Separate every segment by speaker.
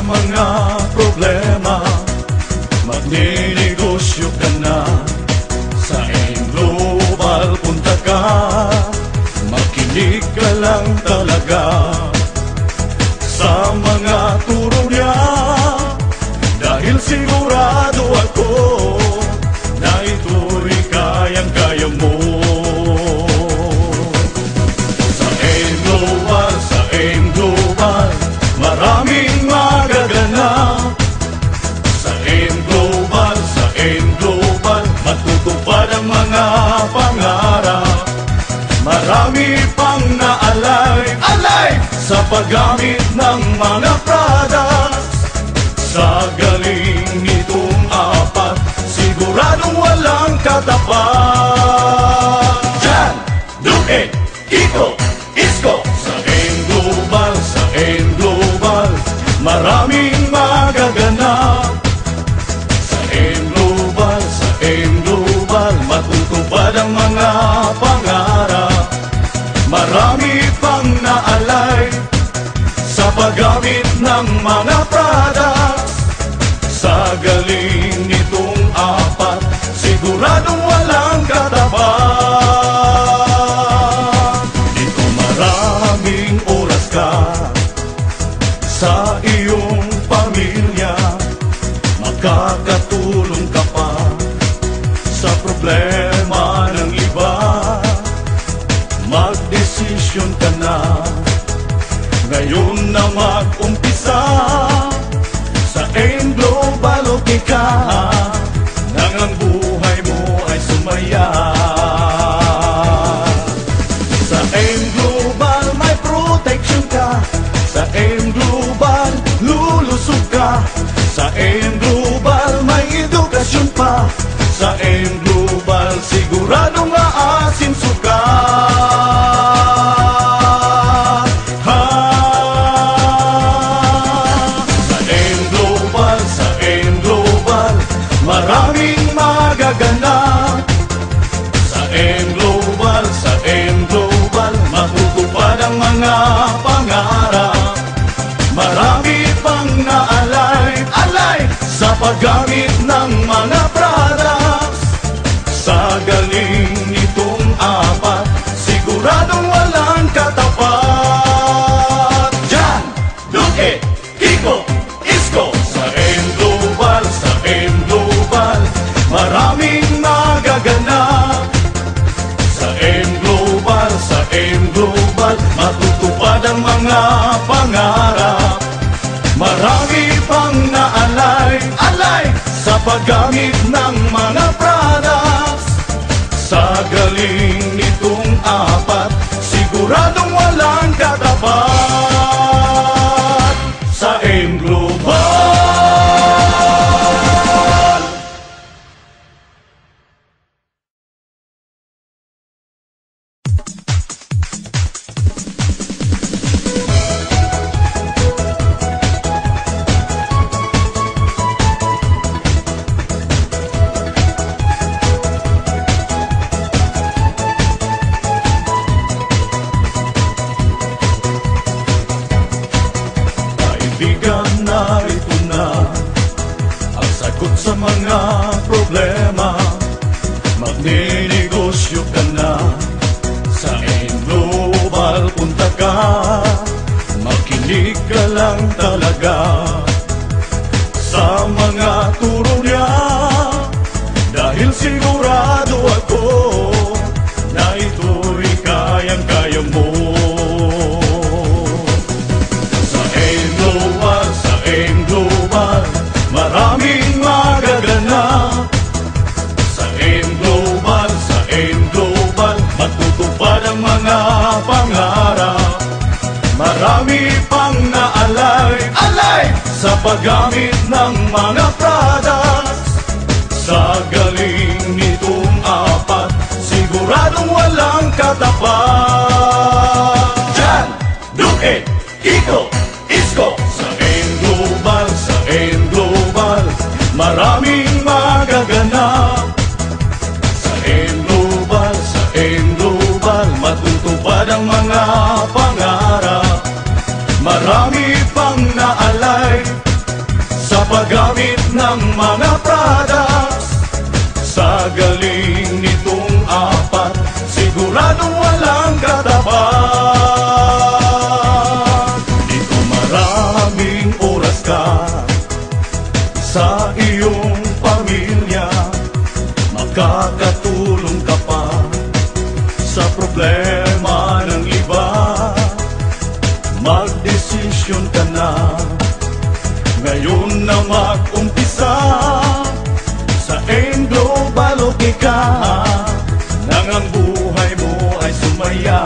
Speaker 1: mga problema, magninegosyo ka na. Sa Global punta ka, makinig ka lang talaga sa mga turo niya, dahil sigurado ako na ito'y kayang-kaya mo. Sa Global, maraming magaganap. Sa Global, matutupad ang mga pangarap. Marami pang naalay sa paggamit ng mga products. Sa galing nitong apat, siguradong walang katapat. Jan, Duque, Kiko, Isko. Sa Global, maraming magaganap. Sa Global, matutupad ang mga pangarap. Marami pang naalay sa paggamit ng mga products. Sa galing nitong apat, siguradong walang katapat. Dito maraming oras ka sa iyong pamilya, makakatulong ka pa sa problema ng iba. Magdesisyon ka na ngayon na mag-umpisa. Sa Global, okay ka nang ang buhay mo ay sumaya. Sa Global, may protection ka. Sa Global, lulusog ka. Sa Global, may edukasyon pa. Sa Global, siguradong aasinso ka. Maraming magaganap. Sa Global, matutupad ang mga pangarap. Marami pang naalay sa paggamit ng mga products. Sa galing nitong apat, siguradong walang katapat. Jan, Duque, Kiko, Isko. Sa Global, maraming magaganap. Sa Global, matutupad ang mga pangarap. Marami pang naalay sa paggamit ng mga products. Sa galing nitong apat, siguradong walang katapat. Sa Global. Ito na ang sagot sa mga problema. Magninegosyo ka na. Sa Global punta ka, makinig ka lang talaga sa mga turo niya, dahil sigurado ako na ito'y kayang-kaya mo. Global, maraming magaganap. Sa Global, matutupad ang mga pangarap. Marami pang naalay sa paggamit ng mga products. Sa galing nitong apat, siguradong walang katapat. Jan, Duque, Kiko, Isko. Sa Global, maraming magaganap. Sa Global, matutupad ang mga pangarap. Marami pang naalay paggamit ng mga products. Sa galing nitong apat, siguradong walang katapat. Dito maraming oras ka sa iyong pamilya, makakatulong ka pa sa problema ng iba. Magdesisyon ka na ngayon na mag-umpisa sa AIM Global okay ka, nang ang buhay mo ay sumaya.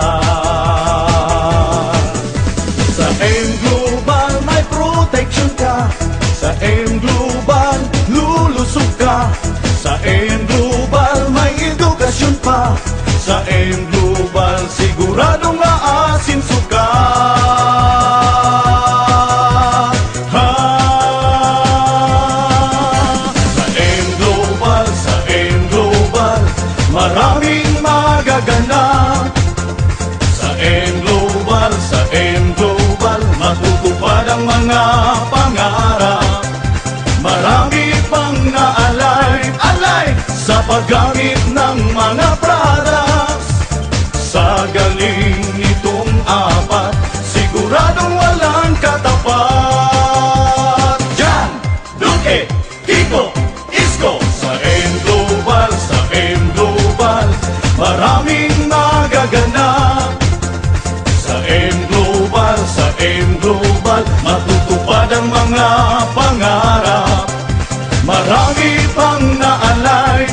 Speaker 1: Sa AIM Global may protection ka, sa AIM Global lulusog ka, sa AIM Global may edukasyon pa, sa AIM Global siguradong aasinso ka. Maraming magaganap sa AIM Global, matutupad ang mga pangarap. Marami pang naalay sa paggamit ng mga products. Sa galing nitong apat, siguradong walang katapat. Jan, Duque, Kiko, Isko, sa AIM Global, maraming magaganap. Sa AIM Global, matutupad ang mga pangarap. Marami pang naalay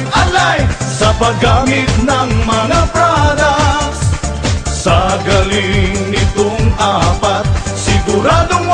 Speaker 1: sa paggamit ng mga products. Sa galing nitong apat, siguradong